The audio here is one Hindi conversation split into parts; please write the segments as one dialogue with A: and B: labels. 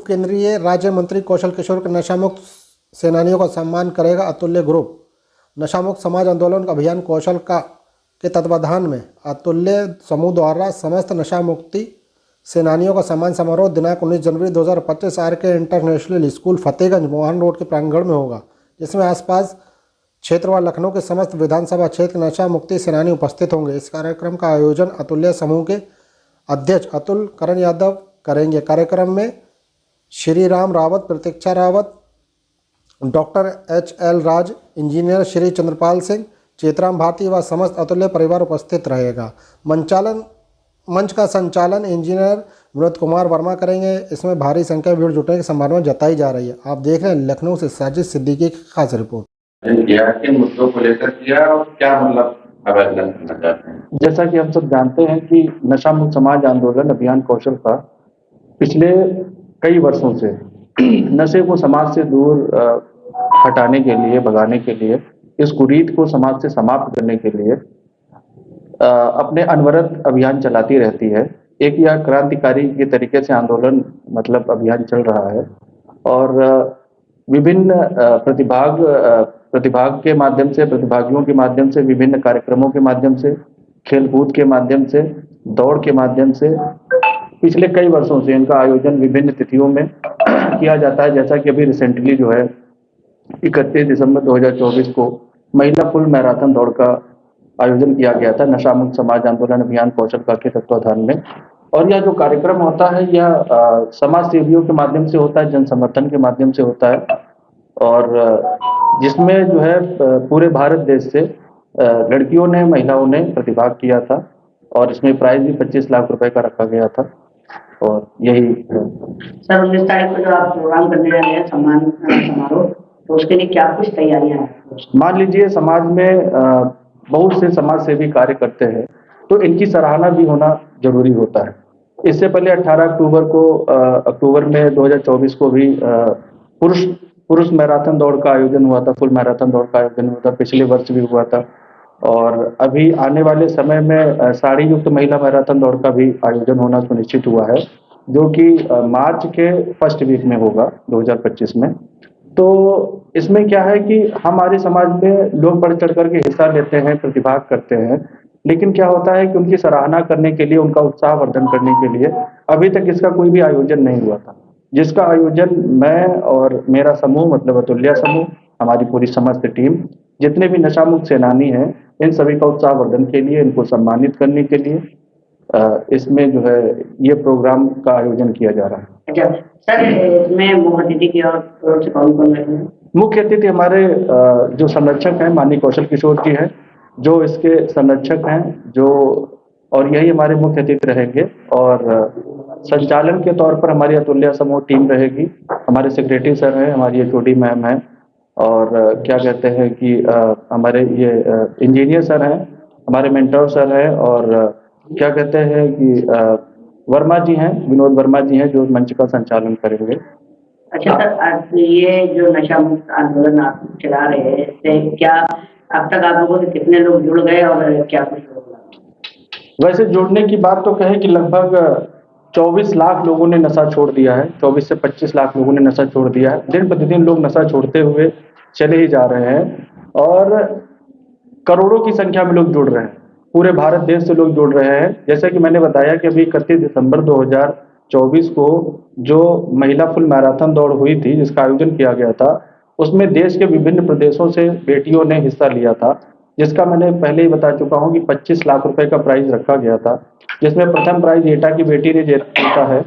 A: केंद्रीय राज्य मंत्री कौशल किशोर के नशा मुक्त सेनानियों का सम्मान करेगा अतुल्य ग्रुप। नशा मुक्त समाज आंदोलन अभियान कौशल का के तत्वाधान में अतुल्य समूह द्वारा समस्त नशा मुक्ति सेनानियों का सम्मान समारोह दिनांक 19 जनवरी 2025 आर के international school Fatehganj Mohan road के प्रांगण में होगा, जिसमें आसपास क्षेत्र व लखनऊ के समस्त विधानसभा क्षेत्र नशा मुक्ति सेनानी उपस्थित होंगे। इस कार्यक्रम का आयोजन अतुल्य समूह के अध्यक्ष अतुल करण यादव करेंगे। कार्यक्रम में श्री राम रावत, प्रतीक्षा रावत, डॉक्टर HL राज, इंजीनियर श्री चंद्रपाल सिंह, चेतराम भारती व समस्त अतुल्य परिवार उपस्थित रहेगा। मंच का संचालन इंजीनियर विनोद कुमार वर्मा करेंगे। इसमें भारी संख्या में भीड़ जुटने की संभावना जताई जा रही है। आप देख रहे हैं लखनऊ से साजिद सिद्दीकी की खास रिपोर्ट।
B: के मुद्दों को लेकर किया और क्या आवेदन करना चाहते हैं?
C: जैसा कि हम सब जानते हैं कि नशा मुक्त समाज आंदोलन अभियान कौशल का पिछले कई वर्षों से नशे को समाज से दूर हटाने के लिए, भगाने के लिए, इस कुरीत को समाज से समाप्त करने के लिए अपने अनवरत अभियान चलाती रहती है। एक यह क्रांतिकारी के तरीके से आंदोलन मतलब अभियान चल रहा है और विभिन्न प्रतिभाग के माध्यम से, प्रतिभागियों के माध्यम से, विभिन्न कार्यक्रमों के माध्यम से, खेलकूद के माध्यम से, दौड़ के माध्यम से पिछले कई वर्षों से इनका आयोजन विभिन्न तिथियों में किया जाता है। जैसा कि अभी रिसेंटली जो है 31 दिसंबर 2024 को महिला फुल मैराथन दौड़ का आयोजन किया गया था नशा मुक्त समाज आंदोलन अभियान कौशल का के तत्वाधान में। और यह जो कार्यक्रम होता है यह समाज सेवियों के माध्यम से होता है, जन समर्थन के माध्यम से होता है और जिसमें जो है पूरे भारत देश से लड़कियों ने, महिलाओं ने प्रतिभाग किया था और इसमें प्राइज भी 25 लाख रुपए का रखा गया था। और यही
D: सर 19 तारीख को जो आप प्रोग्राम करने जा रहे हैं सम्मान समारोह, तो उसके लिए क्या कुछ तैयारियां हैं?
C: मान लीजिए समाज में बहुत से समाज सेवी कार्य करते हैं तो इनकी सराहना भी होना जरूरी होता है। इससे पहले 18 अक्टूबर में 2024 को भी पुरुष मैराथन दौड़ का आयोजन हुआ था, फुल मैराथन दौड़ का आयोजन हुआ था, पिछले वर्ष भी हुआ था। और अभी आने वाले समय में साड़ी युक्त महिला मैराथन दौड़ का भी आयोजन होना सुनिश्चित हुआ है, जो कि मार्च के फर्स्ट वीक में होगा 2025 में। तो इसमें क्या है कि हमारे समाज में लोग बढ़ चढ़ करके हिस्सा लेते हैं, प्रतिभाग करते हैं, लेकिन क्या होता है कि उनकी सराहना करने के लिए, उनका उत्साह वर्धन करने के लिए अभी तक इसका कोई भी आयोजन नहीं हुआ था, जिसका आयोजन मैं और मेरा समूह मतलब अतुल्य समूह, हमारी पूरी समस्त टीम, जितने भी नशा मुक्त सेनानी हैं, इन सभी का उत्साह वर्धन के लिए, इनको सम्मानित करने के लिए इसमें जो है ये प्रोग्राम का आयोजन किया जा रहा है।
D: अच्छा सर, इसमें मुख्य अतिथि की ओर से कौन रहेंगे?
C: मुख्य अतिथि हमारे जो संरक्षक हैं माननीय कौशल किशोर जी हैं, जो इसके संरक्षक हैं, जो और यही हमारे मुख्य अतिथि रहेंगे। और संचालन के तौर पर हमारी अतुल्य समूह टीम रहेगी। हमारे सेक्रेटरी सर हैं, हमारी HOD मैम है और क्या कहते हैं कि हमारे ये इंजीनियर सर हैं, हमारे मेंटर सर हैं और क्या कहते हैं कि वर्मा जी हैं, विनोद वर्मा जी हैं, जो मंच का संचालन करेंगे।
D: अच्छा सर, ये जो नशा मुक्त आंदोलन आप चला रहे हैं, इससे क्या अब तक आप लोगों से कितने लोग जुड़ गए और क्या कुछ होगा?
C: वैसे जुड़ने की बात तो कहें कि लगभग 24 लाख लोगों ने नशा छोड़ दिया है, 24 से 25 लाख लोगों ने नशा छोड़ दिया है। दिन प्रतिदिन लोग नशा छोड़ते हुए चले ही जा रहे हैं और करोड़ों की संख्या में लोग जुड़ रहे हैं, पूरे भारत देश से लोग जुड़ रहे हैं। जैसे कि मैंने बताया कि अभी 31 दिसंबर 2024 को जो महिला फुल मैराथन दौड़ हुई थी, जिसका आयोजन किया गया था, उसमें देश के विभिन्न प्रदेशों से बेटियों ने हिस्सा लिया था, जिसका मैंने पहले ही बता चुका हूं कि 25 लाख रुपए का प्राइज रखा गया था, जिसमें प्रथम प्राइज एटा की बेटी ने जीता है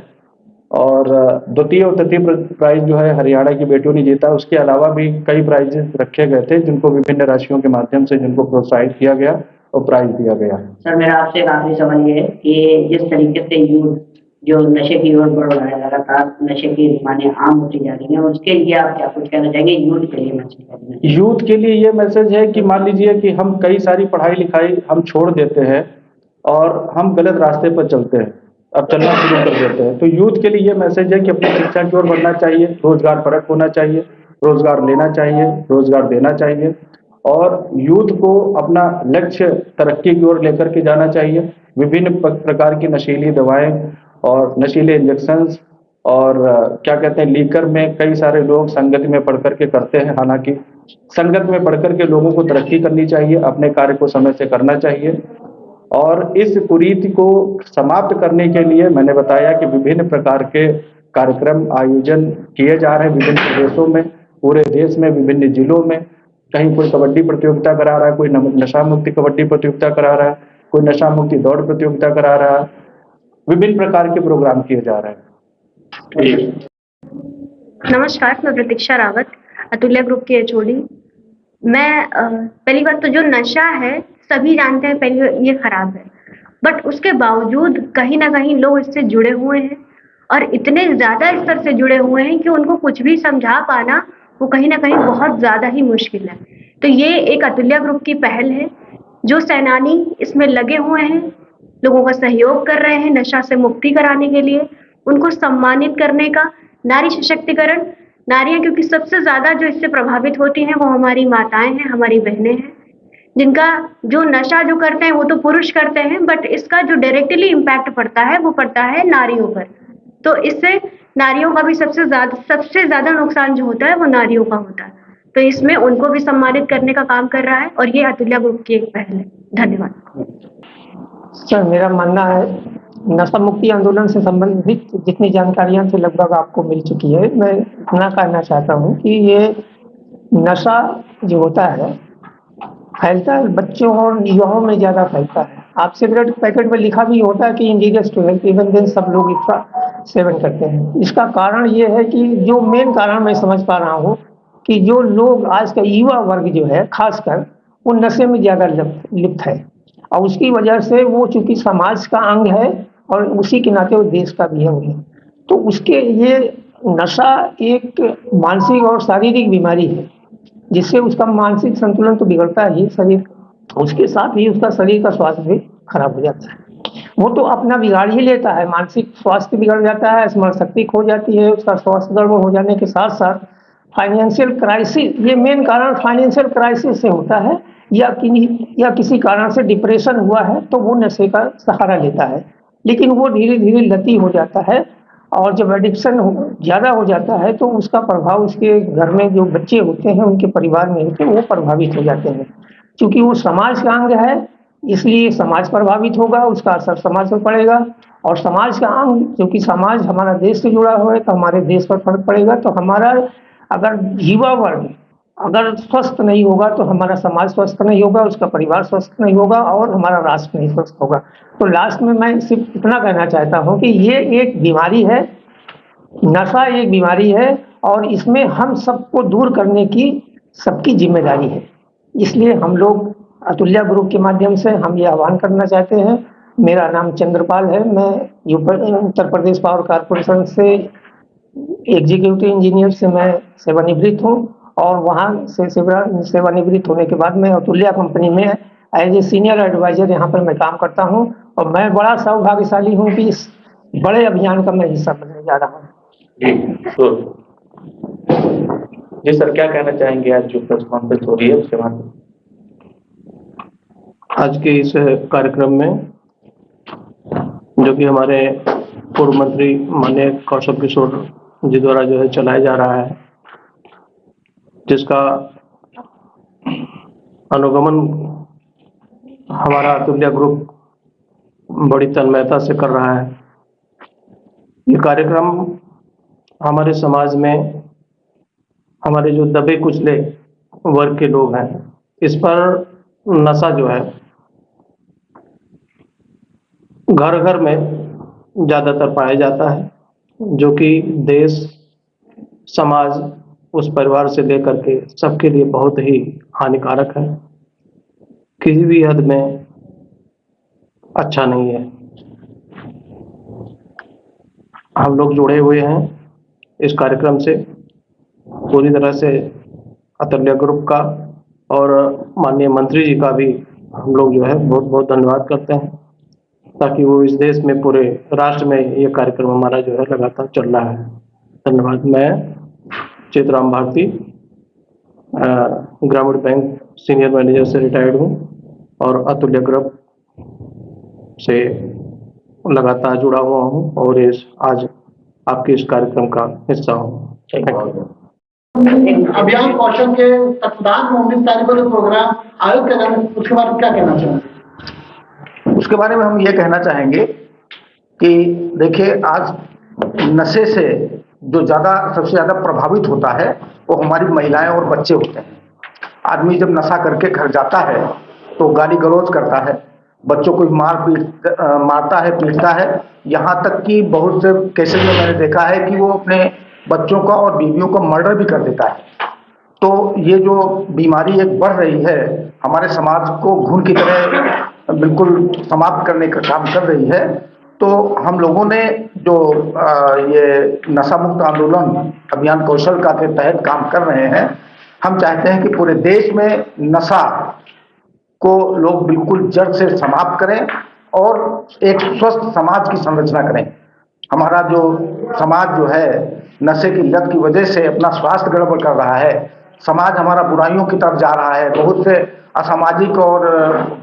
C: और द्वितीय और तृतीय प्राइज जो है हरियाणा की बेटियों ने जीता। उसके अलावा भी कई प्राइजेस रखे गए थे, जिनको विभिन्न राशियों के माध्यम से जिनको प्रोत्साहित किया गया और प्राइज दिया गया।
D: सर मेरा आपसे एक आखिरी सवाल ये है कि जिस तरीके से यूथ जो नशे की ओर बढ़ रहा है, लगातार नशे की दुकानें आम होती जा रही हैं, उसके लिए आप क्या कुछ कहना चाहेंगे यूथ के लिए? मैसेज
C: यूथ के लिए ये मैसेज है कि मान लीजिए कि हम कई सारी पढ़ाई लिखाई हम छोड़ देते हैं और हम गलत रास्ते पर चलते हैं, अब चलना शुरू कर देते हैं। तो यूथ के लिए ये मैसेज है कि अपनी शिक्षा की ओर बढ़ना चाहिए, रोजगार परक होना चाहिए, रोजगार लेना चाहिए, रोजगार देना चाहिए और यूथ को अपना लक्ष्य तरक्की की ओर लेकर के जाना चाहिए। विभिन्न प्रकार की नशीली दवाएं और नशीले इंजेक्शंस और क्या कहते हैं, लीकर में कई सारे लोग संगत में पढ़ करके करते हैं। हालांकि संगत में पढ़ करके लोगों को तरक्की करनी चाहिए, अपने कार्य को समय से करना चाहिए। और इस कुरीति को समाप्त करने के लिए मैंने बताया कि विभिन्न प्रकार के कार्यक्रम आयोजन किए जा रहे हैं विभिन्न प्रदेशों में, पूरे देश में, विभिन्न जिलों में। कहीं कोई कबड्डी प्रतियोगिता करा रहा है, कोई नशा मुक्ति कबड्डी प्रतियोगिता करा रहा है, कोई नशा मुक्ति दौड़ प्रतियोगिता करा रहा है। विभिन्न प्रकार के प्रोग्राम किए जा रहे हैं।
E: नमस्कार, मैं प्रतीक्षा रावत, अतुल्य ग्रुप की एचओडी। मैं पहली बात तो जो नशा है सभी जानते हैं पहले ये खराब है, बट उसके बावजूद कहीं ना कहीं लोग इससे जुड़े हुए हैं और इतने ज्यादा स्तर से जुड़े हुए हैं कि उनको कुछ भी समझा पाना वो कहीं ना कहीं बहुत ज्यादा ही मुश्किल है। तो ये एक अतुल्य ग्रुप की पहल है, जो सेनानी इसमें लगे हुए हैं, लोगों का सहयोग कर रहे हैं नशा से मुक्ति कराने के लिए, उनको सम्मानित करने का। नारी सशक्तिकरण, नारियां क्योंकि सबसे ज्यादा जो इससे प्रभावित होती हैं वो हमारी माताएं हैं, हमारी बहनें हैं, जिनका जो नशा जो करते हैं वो तो पुरुष करते हैं, बट इसका जो डायरेक्टली इम्पैक्ट पड़ता है वो पड़ता है नारियों पर। तो इससे नारियों का भी सबसे ज्यादा नुकसान जो होता है वो नारियों का होता है। तो इसमें उनको भी सम्मानित करने का काम कर रहा है और ये अतुल्य ग्रुप की एक पहल है। धन्यवाद।
F: सर, मेरा मानना है नशा मुक्ति आंदोलन से संबंधित जितनी जानकारियां थी लगभग आपको मिल चुकी है। मैं इतना कहना चाहता हूं कि ये नशा जो होता है फैलता है बच्चों और युवाओं में ज़्यादा फैलता है। आप सिगरेट पैकेट में लिखा भी होता है कि engineers to health, even then सब लोग इसका सेवन करते हैं। इसका कारण ये है कि जो मेन कारण मैं समझ पा रहा हूँ कि जो लोग आज का युवा वर्ग जो है खासकर वो नशे में ज़्यादा लिप्त है और उसकी वजह से वो चूंकि समाज का अंग है और उसी के नाते वो देश का भी अंग है, तो उसके ये नशा एक मानसिक और शारीरिक बीमारी है जिससे उसका मानसिक संतुलन तो बिगड़ता ही शरीर, उसके साथ ही उसका शरीर का स्वास्थ्य भी खराब हो जाता है। वो तो अपना बिगाड़ ही लेता है, मानसिक स्वास्थ्य बिगड़ जाता है, स्मरण शक्ति खो जाती है, उसका स्वास्थ्य गड़बड़ हो जाने के साथ साथ फाइनेंशियल क्राइसिस, ये मेन कारण फाइनेंशियल क्राइसिस से होता है या किसी कारण से डिप्रेशन हुआ है तो वो नशे का सहारा लेता है, लेकिन वो धीरे धीरे लती हो जाता है और जब एडिक्शन ज़्यादा हो जाता है तो उसका प्रभाव उसके घर में जो बच्चे होते हैं उनके परिवार में होते हैं वो प्रभावित हो जाते हैं। क्योंकि वो समाज का अंग है इसलिए समाज प्रभावित होगा, उसका असर समाज पर पड़ेगा और समाज का अंग क्योंकि समाज हमारा देश से जुड़ा हुआ है तो हमारे देश पर फर्क पड़ेगा। तो हमारा अगर युवा वर्ग अगर स्वस्थ नहीं होगा तो हमारा समाज स्वस्थ नहीं होगा, उसका परिवार स्वस्थ नहीं होगा और हमारा राष्ट्र नहीं स्वस्थ होगा। तो लास्ट में मैं सिर्फ इतना कहना चाहता हूँ कि ये एक बीमारी है, नशा एक बीमारी है और इसमें हम सबको दूर करने की सबकी जिम्मेदारी है। इसलिए हम लोग अतुल्य ग्रुप के माध्यम से हम ये आह्वान करना चाहते हैं। मेरा नाम चंद्रपाल है, मैं उत्तर प्रदेश पावर कॉरपोरेशन से एग्जीक्यूटिव इंजीनियर से मैं सेवानिवृत्त हूँ और वहाँ से सेवानिवृत्त होने के बाद मैं अतुल्य कंपनी में एज ए सीनियर एडवाइजर यहाँ पर मैं काम करता हूँ और मैं बड़ा सौभाग्यशाली हूँ कि इस बड़े अभियान का मैं हिस्सा बनने जा रहा हूँ।
C: जी सर, क्या कहना चाहेंगे आज जो प्रेस कॉन्फ्रेंस हो रही है उसके बाद?
G: आज के इस कार्यक्रम में जो कि हमारे पूर्व मंत्री माननीय कौशल किशोर जी द्वारा जो है चलाया जा रहा है, जिसका अनुगमन हमारा अतुल्य ग्रुप बड़ी तन्मयता से कर रहा है। ये कार्यक्रम हमारे समाज में हमारे जो दबे कुचले वर्ग के लोग हैं इस पर नशा जो है घर घर में ज़्यादातर पाया जाता है, जो कि देश समाज उस परिवार से लेकर के सबके लिए बहुत ही हानिकारक है, किसी भी हद में अच्छा नहीं है। हम लोग जुड़े हुए हैं इस कार्यक्रम से पूरी तरह से अतुल्य ग्रुप का और माननीय मंत्री जी का भी हम लोग जो है बहुत बहुत धन्यवाद करते हैं ताकि वो इस देश में पूरे राष्ट्र में ये कार्यक्रम हमारा जो है लगातार चल रहा है। धन्यवाद। मैं चितराम भारती ग्रामीण बैंक सीनियर मैनेजर से रिटायर्ड हूँ और अतुल्य ग्रुप से लगातार जुड़ा हुआ हूँ और इस आज आपके इस कार्यक्रम का हिस्सा हूँ। Thank you.
H: अभियान कौशल के तत्वाधान में 19 तारीख को जो प्रोग्राम आयोजित कर रहे हैं उसके बारे में क्या कहना चाहेंगे?
I: उसके बारे में हम ये कहना चाहेंगे कि देखिए, आज नशे से जो सबसे ज़्यादा प्रभावित होता है वो हमारी महिलाएं और बच्चे होते हैं। आदमी जब नशा करके घर जाता है तो गाली गलौज करता है, बच्चों को मारता है, पीटता है। यहाँ तक कि बहुत से केसेस में मैंने देखा है कि वो अपने बच्चों का और बीवियों का मर्डर भी कर देता है। तो ये जो बीमारी एक बढ़ रही है, हमारे समाज को घुन की तरह बिल्कुल समाप्त करने का काम कर रही है। तो हम लोगों ने जो ये नशा मुक्त आंदोलन अभियान कौशल का के तहत काम कर रहे हैं, हम चाहते हैं कि पूरे देश में नशा को लोग बिल्कुल जड़ से समाप्त करें और एक स्वस्थ समाज की संरचना करें। हमारा जो समाज जो है नशे की लत की वजह से अपना स्वास्थ्य गड़बड़ कर रहा है, समाज हमारा बुराइयों की तरफ जा रहा है, बहुत से असामाजिक और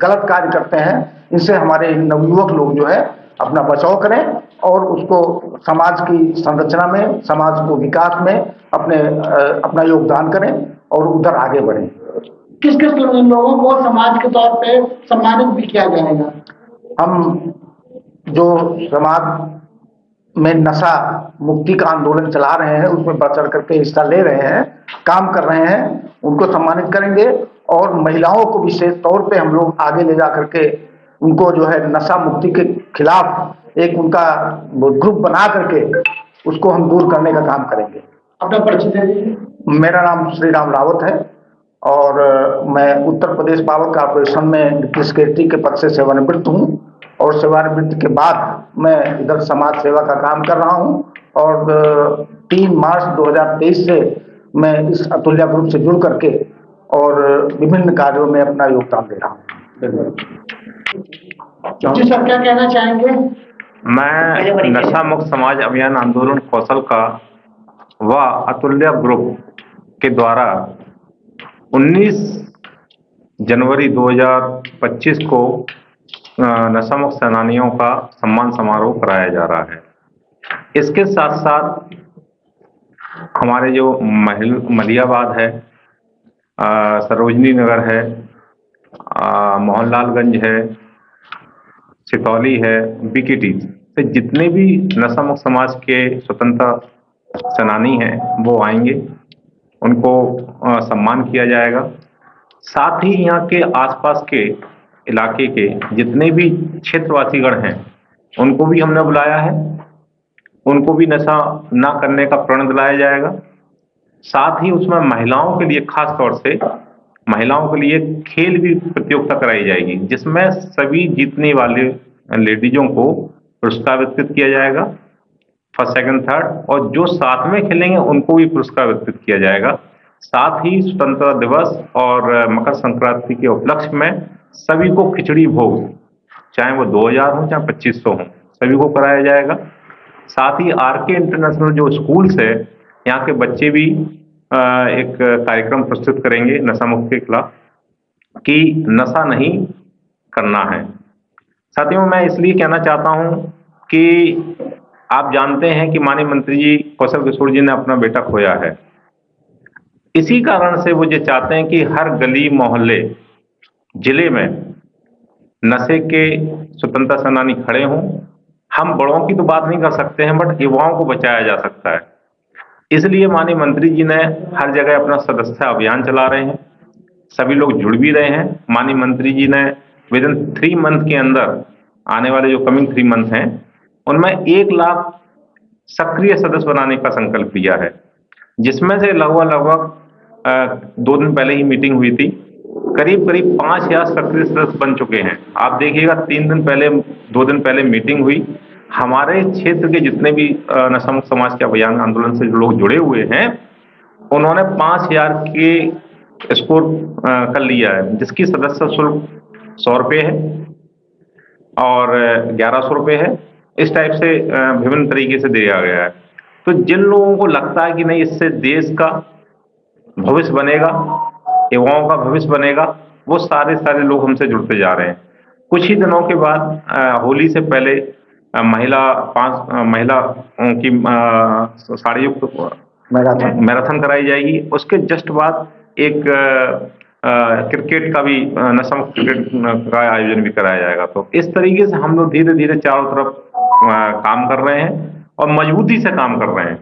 I: गलत कार्य करते हैं। इनसे हमारे नवयुवक लोग जो है अपना बचाव करें और उसको समाज की संरचना में, समाज को विकास में अपना योगदान करें और उधर आगे बढ़ें।
H: किस किस लोगों को समाज के तौर पे सम्मानित भी किया जाएगा?
I: हम जो समाज में नशा मुक्ति का आंदोलन चला रहे हैं, उसमें बढ़ चढ़ करके हिस्सा ले रहे हैं, काम कर रहे हैं, उनको सम्मानित करेंगे। और महिलाओं को विशेष तौर पे हम लोग आगे ले जा करके उनको जो है नशा मुक्ति के खिलाफ एक उनका ग्रुप बना करके उसको हम दूर करने का काम करेंगे।
H: अपना परिचय दे दीजिए।
I: मेरा नाम श्री राम रावत है और मैं उत्तर प्रदेश पावर कॉर्पोरेशन में डिप्टी सेक्रेटरी के पद से सेवानिवृत्त हूँ और सेवानिवृत्ति के बाद मैं इधर समाज सेवा का काम कर रहा हूँ। और 3 मार्च 2023 से मैं इस अतुल्या ग्रुप से जुड़ करके और विभिन्न कार्यों में अपना योगदान दे रहा हूँ।
H: जी सर, क्या कहना चाहेंगे?
J: मैं नशा मुक्त समाज अभियान आंदोलन कौशल का व अतुल्या ग्रुप के द्वारा 19 जनवरी 2025 को नशा मुक्त सेनानियों का सम्मान समारोह कराया जा रहा है। इसके साथ साथ हमारे जो मलियाबाद है, सरोजनी नगर है, मोहनलालगंज है, सितौली है, बीकेटी से जितने भी नशा मुक्त समाज के स्वतंत्रता सेनानी हैं वो आएंगे, उनको सम्मान किया जाएगा। साथ ही यहाँ के आसपास के इलाके के जितने भी क्षेत्रवासीगण हैं उनको भी हमने बुलाया है, उनको भी नशा ना करने का प्रण दिलाया जाएगा। साथ ही उसमें महिलाओं के लिए, खास तौर से महिलाओं के लिए खेल भी प्रतियोगिता कराई जाएगी, जिसमें सभी जीतने वाले लेडीजों को पुरस्कार वितरित किया जाएगा, फर्स्ट सेकंड थर्ड, और जो साथ में खेलेंगे उनको भी पुरस्कार वितरित किया जाएगा। साथ ही स्वतंत्रता दिवस और मकर संक्रांति के उपलक्ष्य में सभी को खिचड़ी भोग, चाहे वो 2000 हो चाहे 2500 हो, सभी को कराया जाएगा। साथ ही आरके इंटरनेशनल जो स्कूल है, यहाँ के बच्चे भी एक कार्यक्रम प्रस्तुत करेंगे नशा मुक्त के खिलाफ कि नशा नहीं करना है। साथियों, मैं इसलिए कहना चाहता हूँ कि आप जानते हैं कि माननीय मंत्री जी कौशल किशोर जी ने अपना बेटा खोया है। इसी कारण से वो ये चाहते हैं कि हर गली मोहल्ले जिले में नशे के स्वतंत्रता सेनानी खड़े हों। हम बड़ों की तो बात नहीं कर सकते हैं, बट युवाओं को बचाया जा सकता है। इसलिए माननीय मंत्री जी ने हर जगह अपना सदस्यता अभियान चला रहे हैं, सभी लोग जुड़ भी रहे हैं। माननीय मंत्री जी ने विदिन 3 मंथ के अंदर, आने वाले जो कमिंग 3 मंथ हैं, उनमें 1 लाख सक्रिय सदस्य बनाने का संकल्प लिया है, जिसमें से लगभग 2 दिन पहले ही मीटिंग हुई थी, करीब 5000 सक्रिय सदस्य बन चुके हैं। आप देखिएगा 2 दिन पहले मीटिंग हुई। हमारे क्षेत्र के जितने भी नशा मुक्त समाज के अभियान आंदोलन से जो लोग जुड़े हुए हैं, उन्होंने 5000 के स्कोर कर लिया है, जिसकी सदस्य शुल्क 100 रुपये है और 1100 रुपये है। इस टाइप से विभिन्न तरीके से दिया गया है। तो जिन लोगों को लगता है कि नहीं, इससे देश का भविष्य बनेगा, युवाओं का भविष्य बनेगा, वो सारे लोग हमसे जुड़ते जा रहे हैं। कुछ ही दिनों के बाद होली से पहले महिला की साड़ी युक्त मैराथन कराई जाएगी। उसके जस्ट बाद एक क्रिकेट का भी नशा मुक्त क्रिकेट का आयोजन भी कराया जाएगा। तो इस तरीके से हम लोग धीरे धीरे चारों तरफ काम कर रहे हैं और मजबूती से काम कर रहे हैं।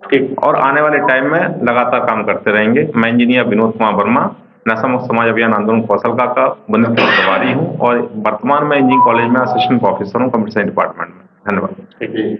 J: ठीक, और आने वाले टाइम में लगातार काम करते रहेंगे। मैं इंजीनियर विनोद कुमार वर्मा, नशा मुक्त समाज अभियान आंदोलन कौशल का वरिष्ठ प्रभारी हूँ और वर्तमान में इंजीनियरिंग कॉलेज में असिस्टेंट प्रोफेसर हूँ कंप्यूटर साइंस डिपार्टमेंट में। धन्यवाद।